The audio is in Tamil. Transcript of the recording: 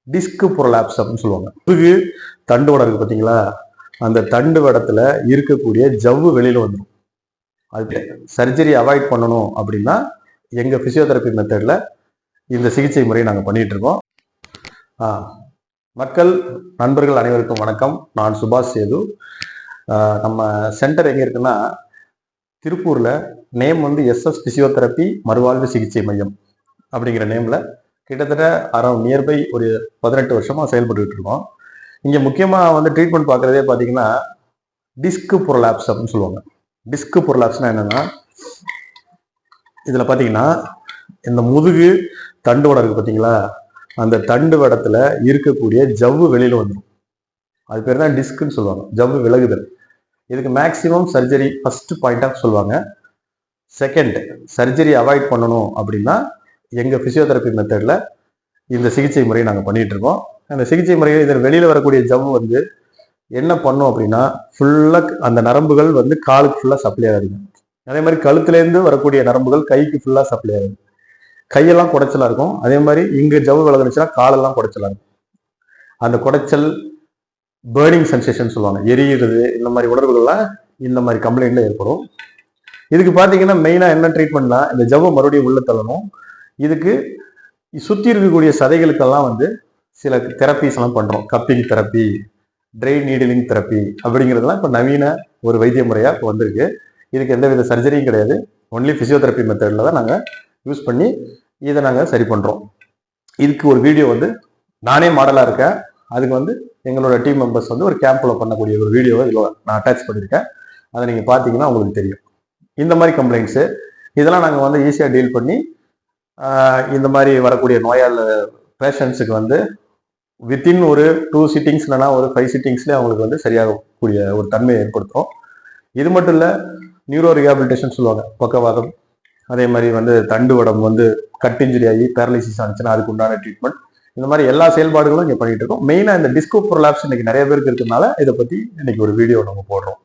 டிஸ்க் ப்ரொலாப்ஸ் அப்படின்னு சொல்லுவாங்க. முதுகு தண்டுவடம் இருக்கு பார்த்தீங்களா, அந்த தண்டுவடத்துல இருக்கக்கூடிய ஜவ்வு வெளியில வந்துடும். அது சர்ஜரி அவாய்ட் பண்ணணும் அப்படின்னா எங்க பிசியோதெரப்பி மெத்தட்ல இந்த சிகிச்சை முறையை நாங்கள் பண்ணிட்டு இருக்கோம். மக்கள் நண்பர்கள் அனைவருக்கும் வணக்கம். நான் சுபாஷ் சேது. நம்ம சென்டர் எங்க இருக்குன்னா திருப்பூர்ல. நேம் வந்து SS பிசியோதெரப்பி மறுவாழ்வு சிகிச்சை மையம் அப்படிங்கிற நேம்ல கிட்டத்தட்ட அரௌண்ட் நியர்பை ஒரு 18 வருஷமா செயல்பட்டு இருக்கோம். இங்க முக்கியமா வந்து ட்ரீட்மெண்ட் பார்க்கறதே பார்த்தீங்கன்னா டிஸ்க் ப்ரொலாப்ஸ் அப்படின்னு சொல்லுவாங்க. டிஸ்க் ப்ரொலாப்ஸ்னா என்னன்னா, இதுல பாத்தீங்கன்னா இந்த முதுகு தண்டுவடம் இருக்கு பார்த்தீங்களா, அந்த தண்டுவடத்துல இருக்கக்கூடிய ஜவ்வு வெளியில வந்துடும். அது பேர் தான் டிஸ்க்னு சொல்லுவாங்க, ஜவ்வு விலகுதல். இதுக்கு maximum surgery first point of சொல்லுவாங்க. செகண்ட், சர்ஜரி அவாய்ட் பண்ணணும் அப்படின்னா எங்க பிசியோதெரப்பி மெத்தட்ல இந்த சிகிச்சை முறையை நாங்கள் பண்ணிட்டு இருக்கோம். அந்த சிகிச்சை முறையில் இதில் வெளியில வரக்கூடிய ஜவ்வு வந்து என்ன பண்ணும் அப்படின்னா, ஃபுல்லா அந்த நரம்புகள் வந்து காலுக்கு ஃபுல்லா சப்ளை ஆகுது. அதே மாதிரி கழுத்துலேருந்து வரக்கூடிய நரம்புகள் கைக்கு ஃபுல்லா சப்ளை ஆகுது. கையெல்லாம் குடைச்சலா இருக்கும். அதே மாதிரி இங்க ஜவ்வு விலகுனுச்சுன்னா காலெல்லாம் குடைச்சலா இருக்கும். அந்த குடைச்சல், பேர்னிங் சென்சேஷன் சொல்லுவாங்க, எரியுறது, இந்த மாதிரி உணர்வுகள்லாம் இந்த மாதிரி கம்ப்ளைண்ட்ல ஏற்படும். இதுக்கு பார்த்தீங்கன்னா மெயினா என்ன ட்ரீட்மெண்ட்னா, இந்த ஜவ்வு மறுபடியும் உள்ள தள்ளணும். இதுக்கு சுத்தி இருக்கக்கூடிய சதைகளுக்கெல்லாம் வந்து சில தெரப்பிஸ் எல்லாம் பண்றோம். Cupping therapy, try needling therapy அப்படிங்கிறதுலாம் இப்போ நவீன ஒரு வைத்திய முறையா இப்போ வந்திருக்கு. இதுக்கு எந்தவித சர்ஜரியும் கிடையாது. ஒன்லி பிசியோதெரப்பி மெத்தட்ல தான் நாங்கள் யூஸ் பண்ணி இதை நாங்கள் சரி பண்றோம். இதுக்கு ஒரு வீடியோ வந்து நானே மாடலா இருக்கேன். அதுக்கு வந்து எங்களோட டீம் மெம்பர்ஸ் வந்து ஒரு கேம்ப்ல பண்ணக்கூடிய ஒரு வீடியோவை இதில் நான் அட்டாச் பண்ணியிருக்கேன். அதை நீங்க பார்த்தீங்கன்னா உங்களுக்கு தெரியும். இந்த மாதிரி கம்ப்ளைண்ட்ஸு இதெல்லாம் நாங்கள் வந்து ஈஸியாக டீல் பண்ணி இந்த மாதிரி வரக்கூடிய நோயாளர் பேஷண்ட்ஸுக்கு வந்து வித்தின் ஒரு 2 சிட்டிங்ஸ் இல்லைனா ஒரு 5 சிட்டிங்ஸ்லேயே அவங்களுக்கு வந்து சரியாகக்கூடிய ஒரு தன்மையை ஏற்படுத்தும். இது மட்டும் இல்லை, நியூரோ ரிஹாபிலிட்டேஷன் சொல்லுவாங்க, பக்கவாதம், அதே மாதிரி வந்து தண்டுவடம் வந்து கட் இன்ஜுரி ஆகி பேரலைசிஸ் ஆனிச்சுன்னா அதுக்கு உண்டான ட்ரீட்மெண்ட், இந்த மாதிரி எல்லா செயல்பாடுகளும் இங்கே பண்ணிட்டு இருக்கோம். மெயினாக இந்த டிஸ்க் ப்ரொலாப்ஸ் இன்னைக்கு நிறைய பேருக்கு இருக்கிறதுனால இதை பற்றி இன்னைக்கு ஒரு வீடியோ நம்ம போடுறோம்.